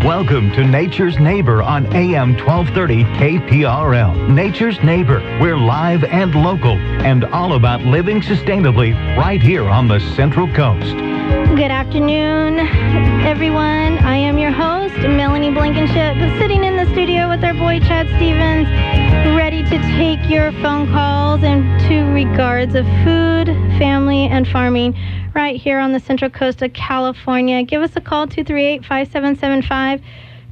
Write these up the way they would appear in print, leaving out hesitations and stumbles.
Welcome to Nature's Neighbor on AM 1230 KPRL. Nature's Neighbor. We're live and local and all about living sustainably right here on the Central Coast. Good afternoon, everyone. I am your host, Melanie Blankenship, sitting in the studio with our boy, Chad Stevens, ready to take your phone calls into regards of food, family, and farming right here on the Central Coast of California. Give us a call, 238-5775,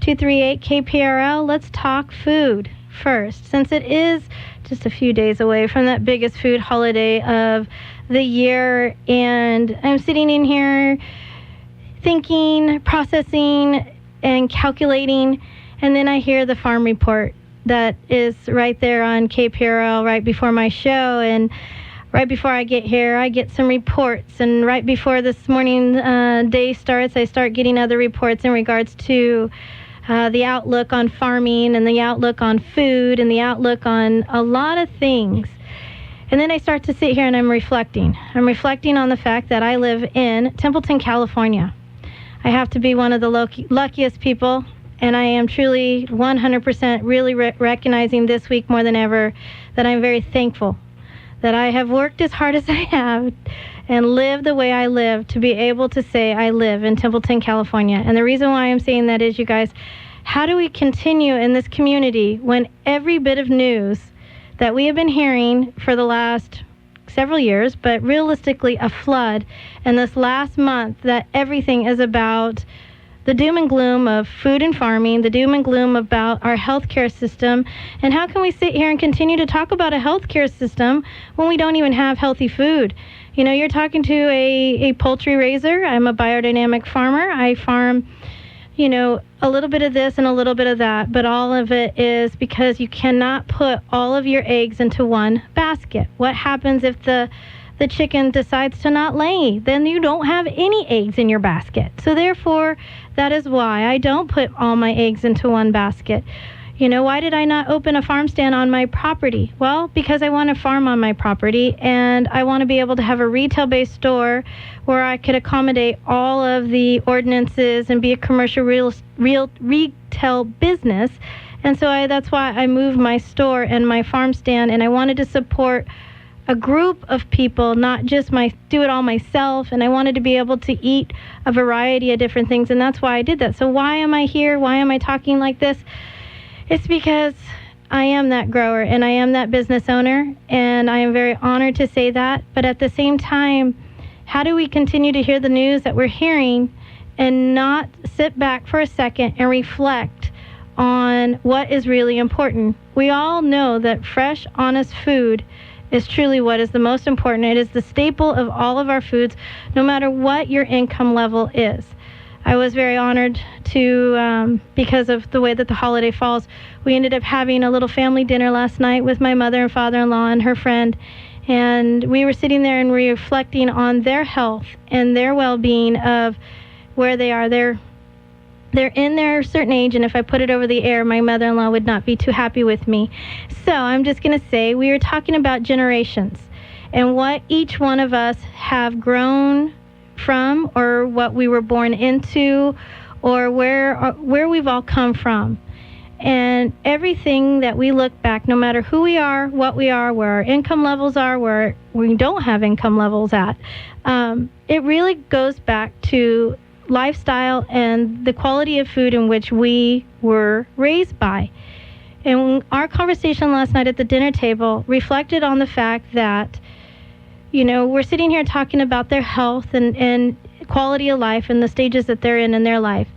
238-KPRL. Let's talk food first, since it is just a few days away from that biggest food holiday of the year. And I'm sitting in here thinking, processing, and calculating, and then I hear the farm report that is right there on KPRL right before my show. And right before I get here, I get some reports. And right before this morning day starts, I start getting other reports in regards to the outlook on farming and the outlook on food and the outlook on a lot of things. And then I start to sit here and I'm reflecting. I'm reflecting on the fact that I live in Templeton, California. I have to be one of the luckiest people, and I am truly 100% really recognizing this week more than ever that I'm very thankful that I have worked as hard as I have and lived the way I live to be able to say I live in Templeton, California. And the reason why I'm saying that is, you guys, how do we continue in this community when every bit of news that we have been hearing for the last several years, but realistically a flood, and this last month that everything is about the doom and gloom of food and farming, the doom and gloom about our healthcare system, and how can we sit here and continue to talk about a healthcare system when we don't even have healthy food? You know, you're talking to a poultry raiser. I'm a biodynamic farmer. I farm, you know, a little bit of this and a little bit of that, but all of it is because you cannot put all of your eggs into one basket. What happens if the chicken decides to not lay? Then you don't have any eggs in your basket. So therefore, that is why I don't put all my eggs into one basket. You know, why did I not open a farm stand on my property? Well, because I want to farm on my property, and I want to be able to have a retail-based store where I could accommodate all of the ordinances and be a commercial retail business. And so that's why I moved my store and my farm stand, and I wanted to support a group of people, not just do it all myself. And I wanted to be able to eat a variety of different things, and that's why I did that. So why am I here? Why am I talking like this? It's because I am that grower and I am that business owner, and I am very honored to say that. But at the same time, how do we continue to hear the news that we're hearing and not sit back for a second and reflect on what is really important? We all know that fresh, honest food is truly what is the most important. It is the staple of all of our foods, no matter what your income level is. I was very honored to, because of the way that the holiday falls, we ended up having a little family dinner last night with my mother and father-in-law and her friend. And we were sitting there and reflecting on their health and their well-being of where they are. They're in their certain age, and if I put it over the air, my mother-in-law would not be too happy with me. So I'm just going to say we are talking about generations and what each one of us have grown from, or what we were born into, or where we've all come from. And everything that we look back, no matter who we are, what we are, where our income levels are, where we don't have income levels at, it really goes back to lifestyle and the quality of food in which we were raised by. And our conversation last night at the dinner table reflected on the fact that, you know, we're sitting here talking about their health and quality of life and the stages that they're in their life.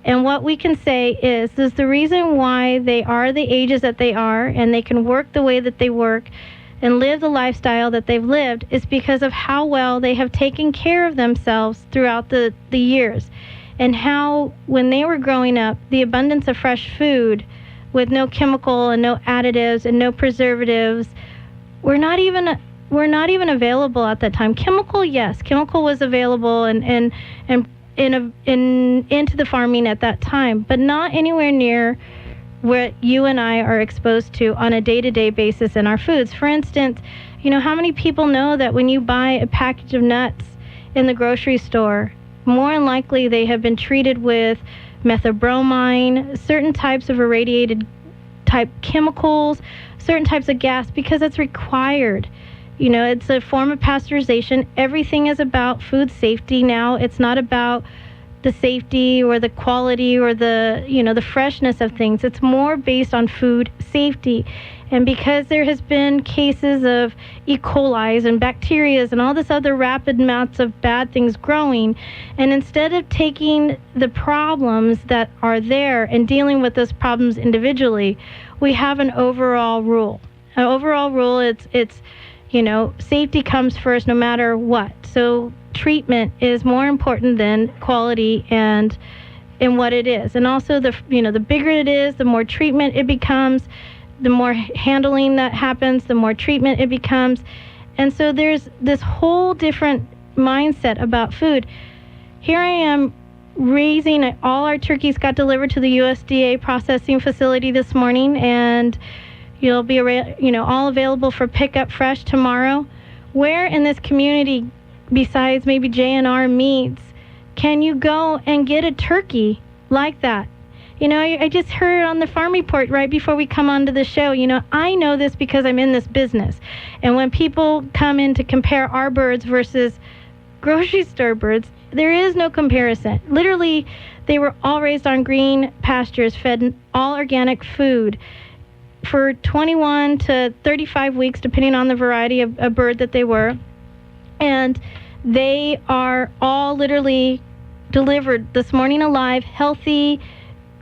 And what we can say is the reason why they are the ages that they are and they can work the way that they work and live the lifestyle that they've lived is because of how well they have taken care of themselves throughout the years. And how, when they were growing up, the abundance of fresh food with no chemical and no additives and no preservatives were not even available at that time. Chemical, yes, chemical was available and into the farming at that time, but not anywhere near what you and I are exposed to on a day-to-day basis in our foods. For instance, you know, how many people know that when you buy a package of nuts in the grocery store, more than likely they have been treated with methabromine, certain types of irradiated type chemicals, certain types of gas, because it's required. You know, it's a form of pasteurization. Everything is about food safety now. It's not about the safety or the quality or the, you know, the freshness of things. It's more based on food safety. And because there has been cases of E. coli and bacteria and all this other rapid amounts of bad things growing, and instead of taking the problems that are there and dealing with those problems individually, we have an overall rule. An overall rule, it's you know, safety comes first no matter what. So treatment is more important than quality and what it is. And also the bigger it is, the more treatment it becomes, the more handling that happens, the more treatment it becomes. And so there's this whole different mindset about food. Here I am raising, all our turkeys got delivered to the USDA processing facility this morning, and you'll be all available for pickup fresh tomorrow. Where in this community, besides maybe J&R Meats, can you go and get a turkey like that? You know, I just heard on the farm report right before we come onto the show, you know, I know this because I'm in this business. And when people come in to compare our birds versus grocery store birds, there is no comparison. Literally, they were all raised on green pastures, fed all organic food for 21 to 35 weeks, depending on the variety of a bird that they were. And they are all literally delivered this morning alive, healthy,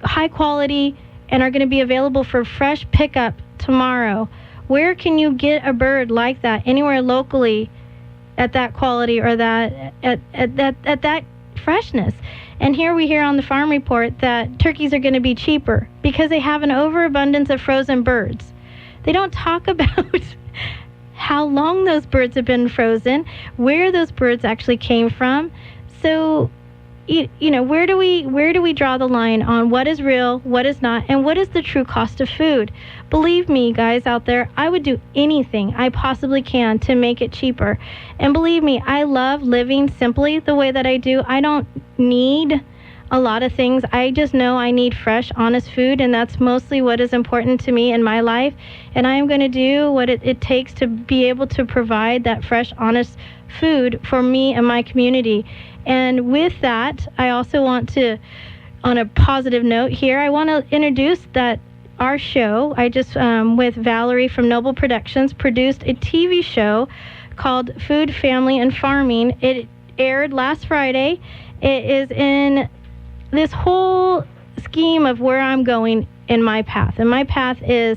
high quality, and are going to be available for fresh pickup tomorrow. Where can you get a bird like that anywhere locally at that quality or that at that freshness? And here we hear on the farm report that turkeys are going to be cheaper because they have an overabundance of frozen birds. They don't talk about how long those birds have been frozen, where those birds actually came from. So, you know, where do we draw the line on what is real, what is not, and what is the true cost of food? Believe me, guys out there, I would do anything I possibly can to make it cheaper. And believe me, I love living simply the way that I do. I don't need a lot of things. I just know I need fresh, honest food, and that's mostly what is important to me in my life. And I am going to do what it takes to be able to provide that fresh, honest food for me and my community. And with that, I also want to, on a positive note here, I want to introduce that our show, I just, with Valerie from Noble Productions, produced a TV show called Food, Family, and Farming. It aired last Friday. It is in this whole scheme of where I'm going in my path. And my path is,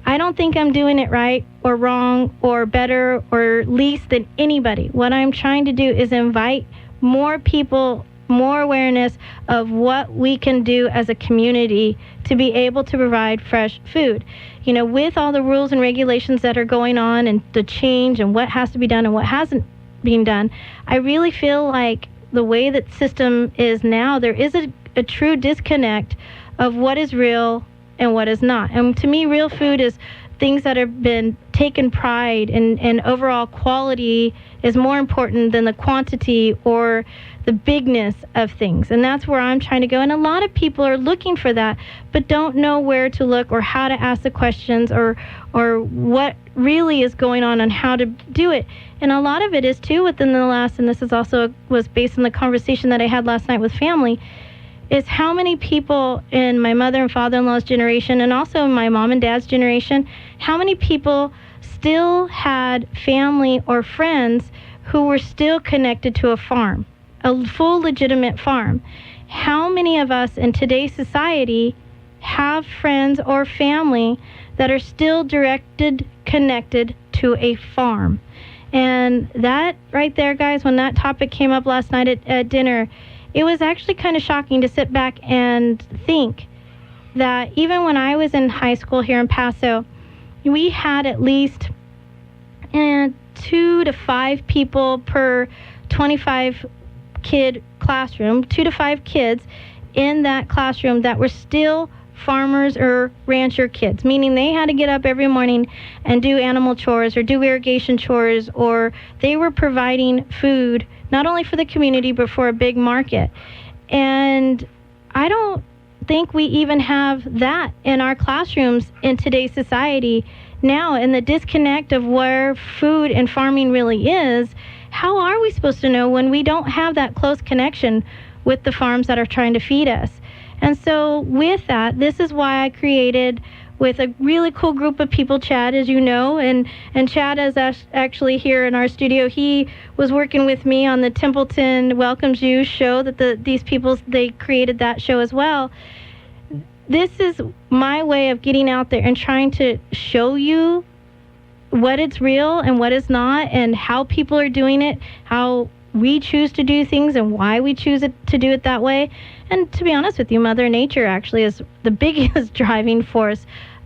I don't think I'm doing it right or wrong or better or least than anybody. What I'm trying to do is invite more people, more awareness of what we can do as a community to be able to provide fresh food. You know, with all the rules and regulations that are going on and the change and what has to be done and what hasn't been done, I really feel like the way that system is now, there is a true disconnect of what is real and what is not. And to me, real food is things that have been taken pride in, and overall quality is more important than the quantity or the bigness of things. And that's where I'm trying to go. And a lot of people are looking for that, but don't know where to look or how to ask the questions or what really is going on and how to do it. And a lot of it is too within the last, and this is also was based on the conversation that I had last night with family, is how many people in my mother and father-in-law's generation and also my mom and dad's generation, how many people still had family or friends who were still connected to a farm, a full legitimate farm. How many of us in today's society have friends or family that are still connected to a farm? And that right there, guys, when that topic came up last night at dinner, it was actually kind of shocking to sit back and think that even when I was in high school here in Paso, we had at least 2 to 5 people per 25 kid classroom, 2 to 5 kids in that classroom that were still farmers or rancher kids, meaning they had to get up every morning and do animal chores or do irrigation chores, or they were providing food not only for the community but for a big market. And I don't think we even have that in our classrooms in today's society now. And the disconnect of where food and farming really is, how are we supposed to know when we don't have that close connection with the farms that are trying to feed us? And so with that, this is why I created, with a really cool group of people, Chad, as you know, and Chad is actually here in our studio. He was working with me on the Templeton Welcomes You show, that these people, they created that show as well. This is my way of getting out there and trying to show you what is real and what is not, and how people are doing it, how we choose to do things and why we choose to do it that way. And to be honest with you, Mother Nature actually is the biggest driving force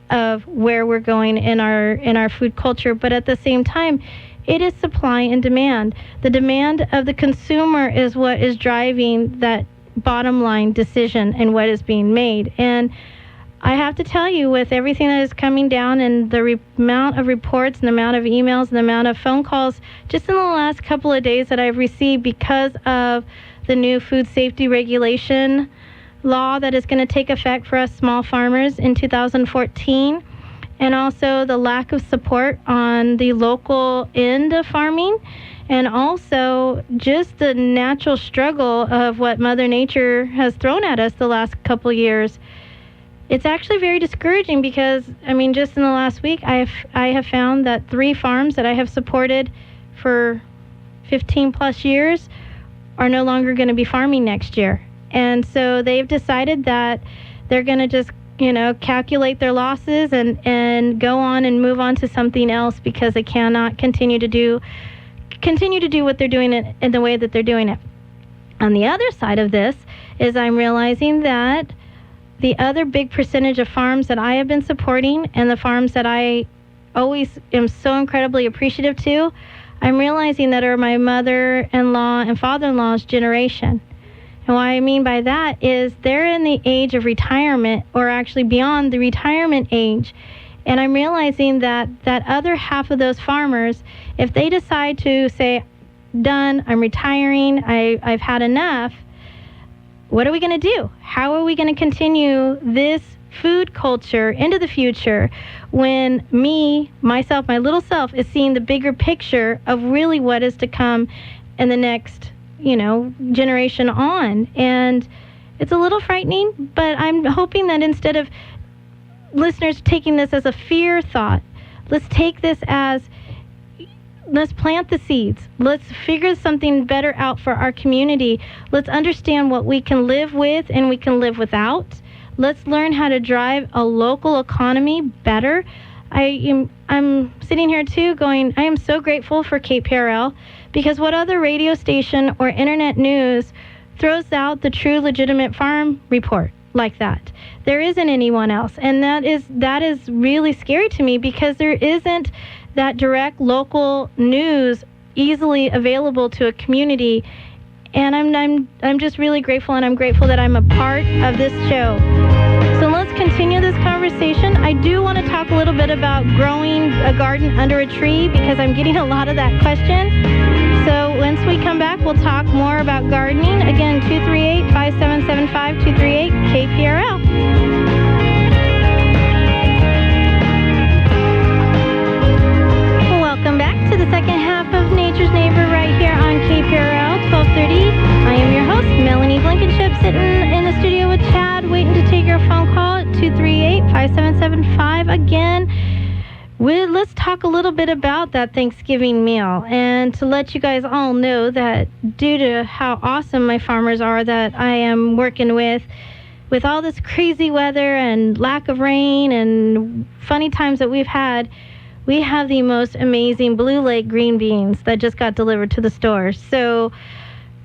of where we're going in our food culture. But at the same time, it is supply and demand. The demand of the consumer is what is driving that bottom line decision and what is being made. And I have to tell you, with everything that is coming down and the amount of reports and the amount of emails and the amount of phone calls just in the last couple of days that I've received because of the new food safety regulation law that is going to take effect for us small farmers in 2014, and also the lack of support on the local end of farming, and also just the natural struggle of what Mother Nature has thrown at us the last couple years. It's actually very discouraging because, I mean, just in the last week, I have found that 3 farms that I have supported for 15 plus years are no longer going to be farming next year. And so they've decided that they're going to just, calculate their losses and go on and move on to something else because they cannot continue to do what they're doing in the way that they're doing it. On the other side of this is I'm realizing that the other big percentage of farms that I have been supporting and the farms that I always am so incredibly appreciative to, I'm realizing that are my mother-in-law and father-in-law's generation. And what I mean by that is they're in the age of retirement, or actually beyond the retirement age. And I'm realizing that that other half of those farmers, if they decide to say, done, I'm retiring, I've had enough, what are we going to do? How are we going to continue this food culture into the future when myself, my little self, is seeing the bigger picture of really what is to come in the next, generation on? And it's a little frightening, but I'm hoping that instead of listeners taking this as a fear thought, let's take this as, let's plant the seeds. Let's figure something better out for our community. Let's understand what we can live with and we can live without. Let's learn how to drive a local economy better. I'm sitting here too going, I am so grateful for KPRL, because what other radio station or internet news throws out the true legitimate farm report like that? There isn't anyone else. And that is really scary to me, because there isn't that direct local news easily available to a community. And I'm just really grateful, and I'm grateful that I'm a part of this show. So let's continue this conversation. I do want to talk a little bit about growing a garden under a tree, because I'm getting a lot of that question. So once we come back, we'll talk more about gardening. Again, 238-5775, 238 KPRL. Welcome back to the second half of Nature's Neighbor right here on KPRL 1230. I am your host, Melanie Blankenship, sitting in the studio with Chad, waiting to take your phone call at 238-5775. Again, let's talk a little bit about that Thanksgiving meal, and to let you guys all know that due to how awesome my farmers are that I am working with all this crazy weather and lack of rain and funny times that we've had, we have the most amazing Blue Lake green beans that just got delivered to the store. So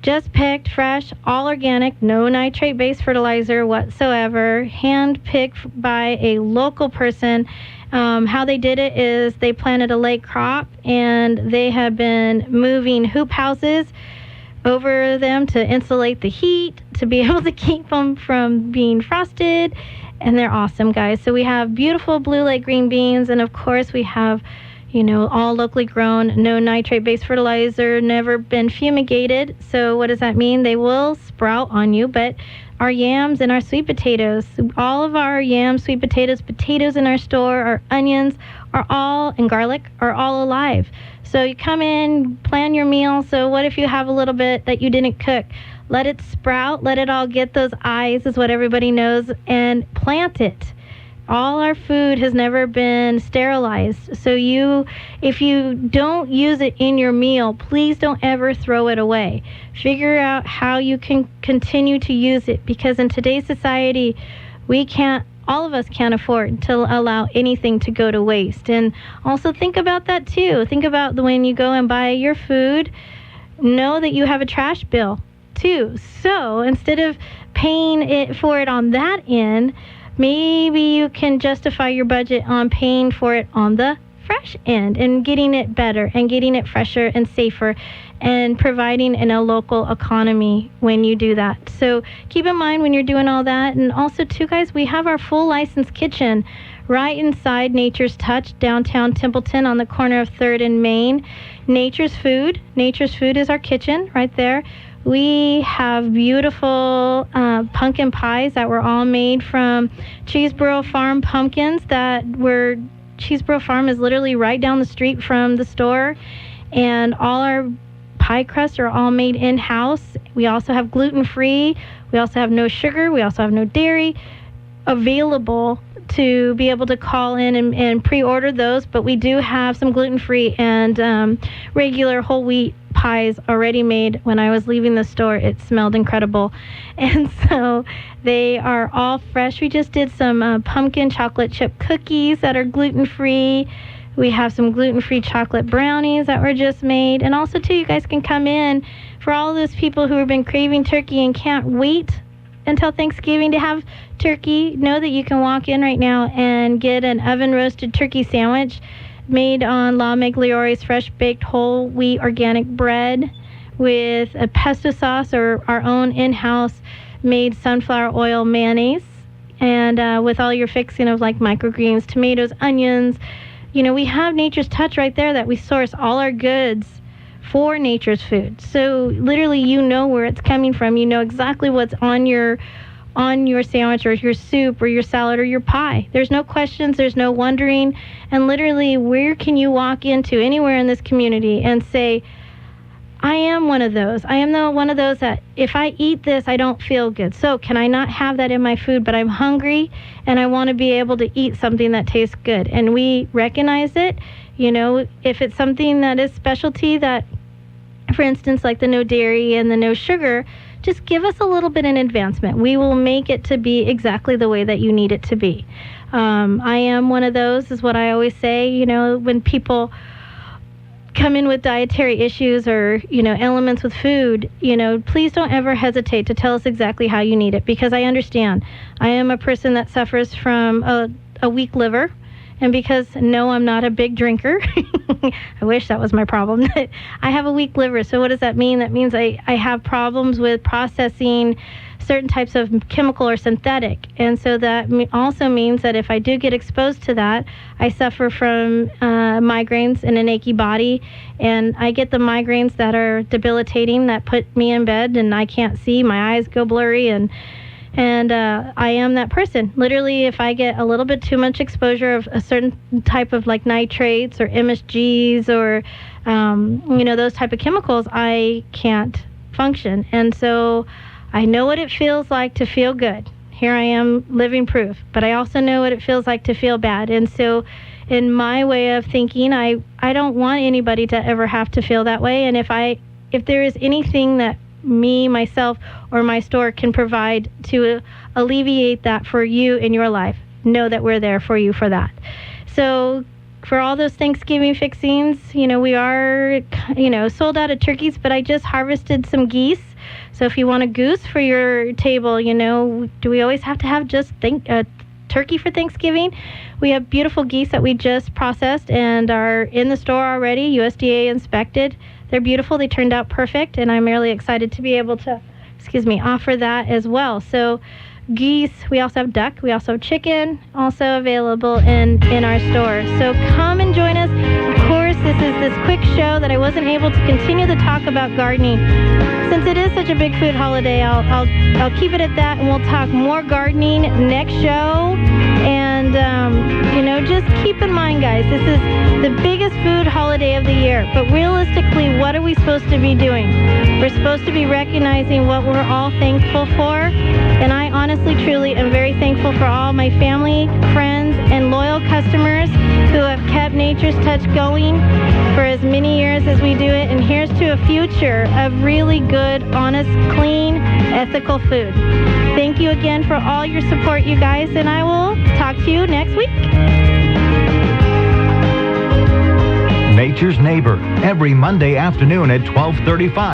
just picked, fresh, all organic, no nitrate-based fertilizer whatsoever, hand-picked by a local person. How they did it is they planted a late crop, and they have been moving hoop houses over them to insulate the heat, to be able to keep them from being frosted. And they're awesome, guys. So we have beautiful Blue Lake green beans, and of course we have, all locally grown, no nitrate-based fertilizer, never been fumigated. So what does that mean? They will sprout on you, but our yams and our sweet potatoes, all of our yams, sweet potatoes in our store, our onions and garlic are all alive. So you come in, plan your meal. So what if you have a little bit that you didn't cook? Let it sprout, let it all get those eyes, is what everybody knows, and plant it. All our food has never been sterilized. So if you don't use it in your meal, please don't ever throw it away. Figure out how you can continue to use it, because in today's society, all of us can't afford to allow anything to go to waste. And also think about that too. Think about when you go and buy your food, know that you have a trash bill too. So instead of paying for it on that end, maybe you can justify your budget on paying for it on the fresh end and getting it better and getting it fresher and safer and providing in a local economy when you do that. So keep in mind when you're doing all that. And also too, guys, we have our full licensed kitchen right inside Nature's Touch, downtown Templeton on the corner of 3rd and Main. Nature's Food is our kitchen right there. We have beautiful pumpkin pies that were all made from Cheeseboro Farm pumpkins Cheeseboro Farm is literally right down the street from the store, and all our pie crusts are all made in-house. We also have gluten-free. We also have no sugar. We also have no dairy available to be able to call in and pre-order those, but we do have some gluten-free and regular whole wheat pies already made. When I was leaving the store, it smelled incredible. And so they are all fresh. We just did some pumpkin chocolate chip cookies that are gluten-free. We have some gluten-free chocolate brownies that were just made. And also, too, you guys can come in for all those people who have been craving turkey and can't wait until Thanksgiving to have turkey. Know that you can walk in right now and get an oven-roasted turkey sandwich made on La Migliore's fresh-baked whole wheat organic bread with a pesto sauce or our own in-house made sunflower oil mayonnaise, and with all your fixing of like microgreens, tomatoes, onions. We have Nature's Touch right there that we source all our goods for Nature's Food. So literally where it's coming from. You know exactly what's on your sandwich or your soup or your salad or your pie. There's no questions, there's no wondering. And literally, where can you walk into anywhere in this community and say, I am one of those. I am one of those that if I eat this, I don't feel good. So can I not have that in my food, but I'm hungry and I want to be able to eat something that tastes good? And we recognize it. If it's something that is specialty that, for instance, like the no dairy and the no sugar, just give us a little bit in advancement. We will make it to be exactly the way that you need it to be. I am one of those, is what I always say. When people come in with dietary issues or, elements with food, please don't ever hesitate to tell us exactly how you need it, because I understand. I am a person that suffers from a weak liver. And because, no, I'm not a big drinker. I wish that was my problem. I have a weak liver. So what does that mean? That means I have problems with processing certain types of chemical or synthetic. And so that also means that if I do get exposed to that, I suffer from migraines and an achy body. And I get the migraines that are debilitating, that put me in bed and I can't see. My eyes go blurry and I am that person. Literally, if I get a little bit too much exposure of a certain type of like nitrates or MSGs or, those type of chemicals, I can't function. And so I know what it feels like to feel good. Here I am, living proof. But I also know what it feels like to feel bad. And so in my way of thinking, I don't want anybody to ever have to feel that way. And if there is anything that me, myself, or my store can provide to alleviate that for you in your life, know that we're there for you for that. So for all those Thanksgiving fixings, we are, sold out of turkeys, but I just harvested some geese. So if you want a goose for your table, do we always have to have just turkey for Thanksgiving? We have beautiful geese that we just processed and are in the store already, USDA inspected. they're beautiful. They turned out perfect, and I'm really excited to be able to, offer that as well. So geese, we also have duck, we also have chicken, also available in our store. So come and join us. Of course, this is this quick show that I wasn't able to continue to talk about gardening. Since it is such a big food holiday, I'll keep it at that, and we'll talk more gardening next show. And, just keep in mind, guys, this is the biggest food holiday of the year. But realistically, what are we supposed to be doing? We're supposed to be recognizing what we're all thankful for. And I honestly, truly am very thankful for all my family, friends, and loyal customers who have kept Nature's Touch going for as many years as we do it. And here's to a future of really good, honest, clean, ethical food. Thank you again for all your support, you guys, and I will talk to you next week. Nature's Neighbor, every Monday afternoon at 12:35.